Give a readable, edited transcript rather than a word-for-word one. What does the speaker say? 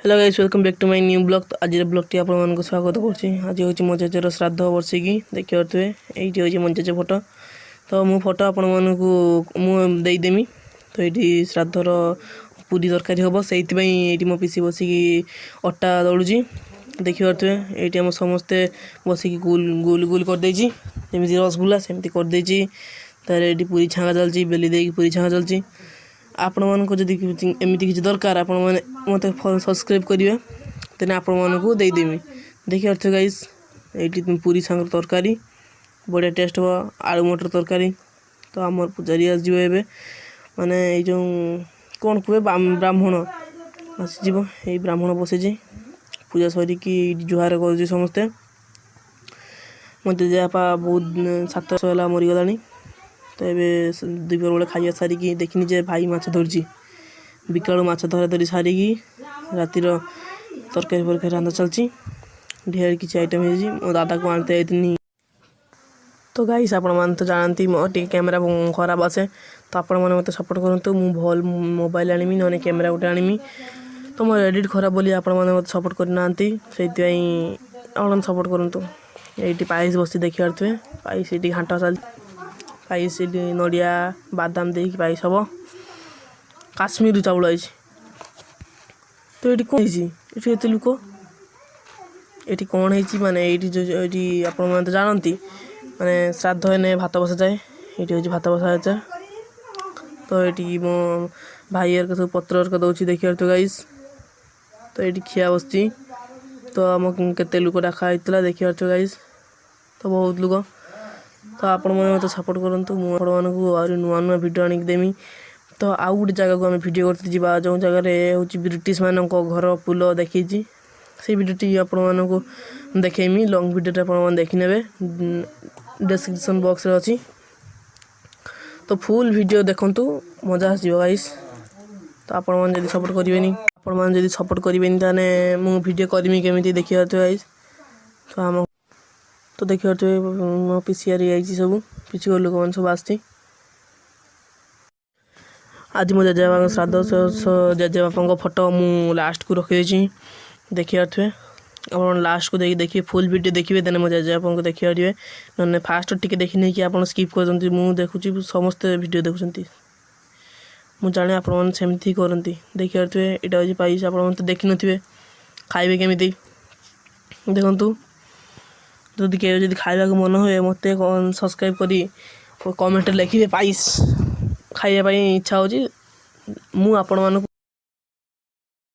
Hello guys welcome back to my new blog. तो आज ब्लॉगटी आपको स्वागत करुँच। आज हूँ मो जेजर श्राद्ध वर्षिकी देखिए ये हूँ मो जेजे फोटो। तो मो फोटो आपण मुदेमी। तो ये श्राद्धर पूरी तरकारी हम से मो पिसी बसिकी अटा दलुची देखिए ये आम समस्ते बसिकी गुल गुल गुल करदे जमी रसगुल्ला सेमती करदे। तार ये पूरी छाँगा चलती बेली दे पूरी छाँगा चलती। आपण मानक जदि एमती किसी दरकार आपण मैंने मत सब्सक्राइब करेंगे तेज आपण मानक देदेमी। देखिए गाइस ये पूरी सांग तरकारी बढ़िया टेस्ट हो आलू मटर तरकारी। तो आम पूजारी आसो माने जो कौन कहे ब्राह्मण आसज ये ब्राह्मण बसे पूजा सरिकी जुहार कर समस्ते। मो जेजेबापा बहुत 7 वर्ष है मरीगला। तो ये दुपहर बेले खाइया सारिकी देखनी जे भाई माछ धरची बिकालू माछ धरा धरी सारिकी रातिर तरकारी फरकारी रांधा चलती ढेर किसी आइटम है मो दादा को आनते आईनी। तो गाइस आपण मैंने तो जानती मो टी कैमेरा खराब आसे तो आपण मैंने मत सपोर्ट करूँ मु भल मोबाइल आनमी ना कैमेरा गोटे आनमी। तो मोर एडिट खराब बोली आपण मैंने मत सपोर्ट करना से सपोर्ट करूँ। ये पाइस बसी देखिए पाइस ये घाट चल पाइस नड़िया बादाम दे पाइस हम काश्मीर चाउल आई। तो ये कौन ये लुक ये कौन है माने ये आप जानती माने श्राद्ध है भात बसा जाए ये हूँ भात बसा जाए। तो ये मो भाई सब पत्र दौर देखिए गाइस। तो ये खिया बसची तो आम के लोक डाखाई देखिए गाइस। तो बहुत लोग तो आपण मैंने मत सपोर्ट करूँ मुझे नुआ नुआ भिड आनिदेमी। तो आउ गोटे जगह को आम भिड करते जा जो जगार हूँ ब्रिटिश मान घर पुल देखी से भिडटी आपको देखेमी लंग भिडियो आप देखने डिस्क्रिप्शन बॉक्स रे अच्छी। तो फुल वीडियो देखूँ मजा आसो गाइस। तो आपण मैंने सपोर्ट करेंगे आपण मैंने सपोर्ट करेंगे ताने मु वीडियो करमी केमी देखिए गाइस। तो आम तो देखिए मो पीसीआर आई सब पिछी घर लोक मैंने सब आसती। आज मो जेजेबापा श्राद्ध जेजेबापा फोटो मु लास्ट को रखी देखिए आप लास्ट को देखिए फुल वीडियो देखिए देने मो जेजेबापा देखिए ना फास्ट टिके देखी नहीं कि आप स्किप कर देखुची समस्ते वीडियो देखुं मु जाने आपमती करती देखिए यहाँ हूँ पाइस आप देखी नथिबे खाइबे केमी देखु। जदि के खाइबा मन हुए मत सब्सक्राइब करी कमेंट लिखे पाइस खाइबा इच्छा हो।